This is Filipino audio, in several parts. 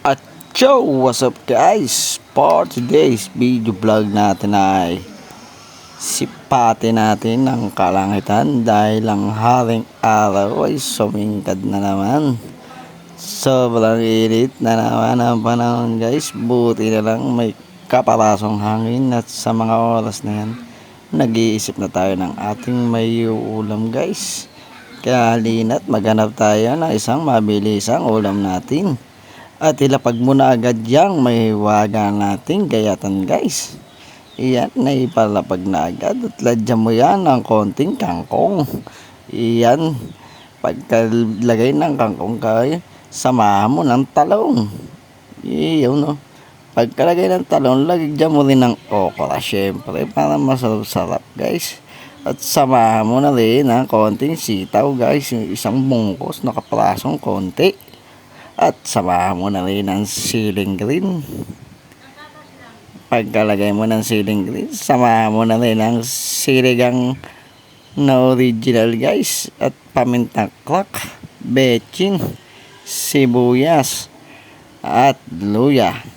At yo, what's up guys? For today's video vlog natin ay sipati natin ang kalangitan dahil ang haring araw ay sumingkad na naman. Sobrang init na naman ang panahon guys. Buti na lang may kaparasong hangin at sa mga oras na yan nag-iisip na tayo ng ating may ulam guys. Kaya halina't maghanap tayo ng isang mabilisang ulam natin. At ilapag mo na agad yang may hiwaga natin gayatan guys. Iyan, naipalapag na agad at ladyan mo yan ng konting kangkong. Iyan, pagkalagay ng kangkong kayo, samahan mo ng talong. Iyon no. Pagkalagay ng talong, lagyan mo rin ng okra syempre para masarap guys. At samahan mo na rin ng konting sitaw guys, isang bungkos na kaprasong konti. At samahan mo na rin ng siling green. Pagkalagay mo ng siling green, samahan mo na rin ng siligang na original guys. At pamintang crack, bechin, sibuyas, at luya.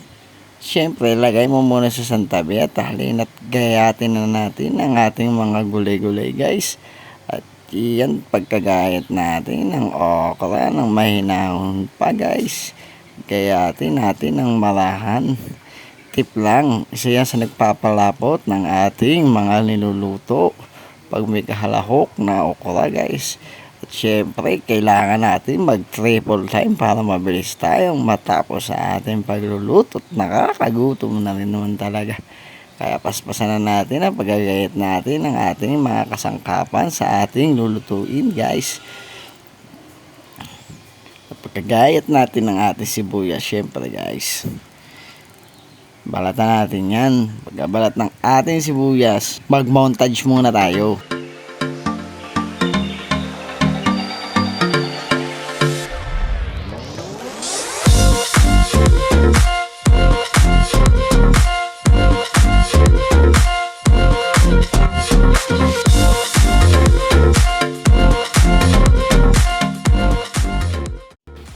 Siyempre, lagay mo muna sa santabi at halina't gayatin na natin ang ating mga gulay-gulay guys. At iyan, pagkagayat natin ng okra ng mahinahon pa guys, gayatin natin ng marahan. Tip lang, isa yan sa nagpapalapot ng ating mga niluluto pag may kahalahok na okra guys. At syempre, kailangan natin mag triple time para mabilis tayong matapos sa ating pagluluto. At nakakagutom na rin naman talaga. Kaya paspasan na natin ang paggagayat natin ng ating mga kasangkapan sa ating lulutuin guys. Pagkagayat natin ng ating sibuyas syempre guys, balatan natin yan. Pagkabalat ng ating sibuyas, mag-montage muna tayo.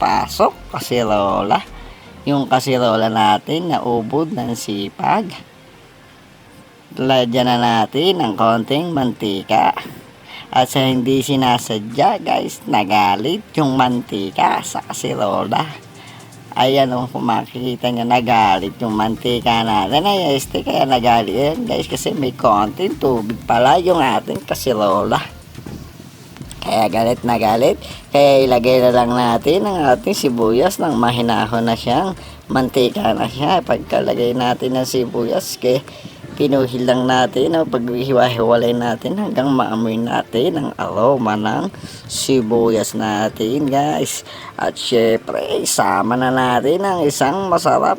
Pasok kasirola. Yung kasirola natin na ubod ng sipag. Lagyan na natin ng konting mantika. At sa hindi sinasadya guys, nagalit yung mantika sa kasirola. Ayan o, kung makikita nyo, nagalit yung mantika natin. Ay, kaya nagalit yan guys, kasi may konting tubig pala yung ating kasirola. Kaya galit na galit. Kaya ilagay na lang natin ang ating sibuyas nang mahinahon na siyang mantika na siya. Pagkalagay natin ng sibuyas, pinuhil lang natin o paghiwa-hiwalay natin hanggang maamoy natin ang aroma ng sibuyas natin guys. At syempre, isama na natin ang isang masarap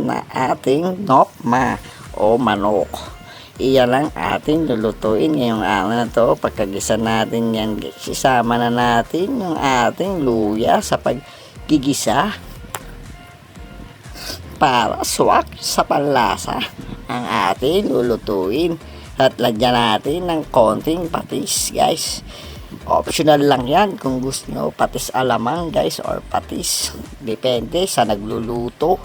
na ating nokma o manok. Iyan lang ating lulutuin ngayong araw na to. Pagkagisa natin yan guys, isama na natin yung ating luya sa paggigisa para swak sa panlasa ang ating lulutuin. At lagyan natin ng konting patis guys. Optional lang yan kung gusto nyo patis alamang guys or patis, depende sa nagluluto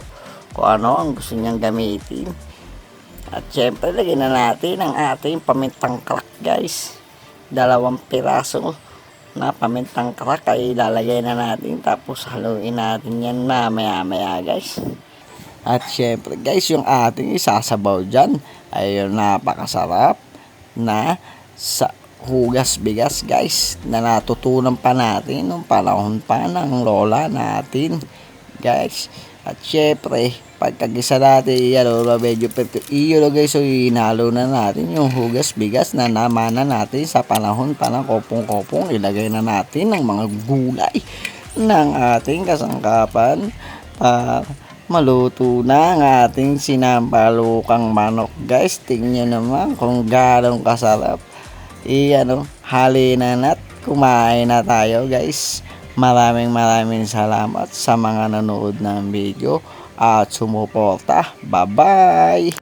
kung ano ang gusto nyang gamitin. At syempre, lagyan na natin ang ating pamintang crack guys. 2 piraso na pamintang crack ay ilalagay na natin. Tapos haluin natin yan maya guys. At syempre guys, yung ating isasabaw dyan ay yung napakasarap na sa hugas bigas guys, na natutunan pa natin nung panahon pa ng lola natin guys. At syempre, pagkagisa natin, medyo iyo guys, so inalo na natin yung hugas bigas na namana natin sa panahon pa ng kopong-kopong. Ilagay na natin ng mga gulay ng ating kasangkapan para maluto na ang ating sinampalukang manok guys. Tingnan naman kung gano'ng kasarap. Halina na't kumain na tayo guys. Maraming salamat sa mga nanood ng video at sumuporta. Bye bye.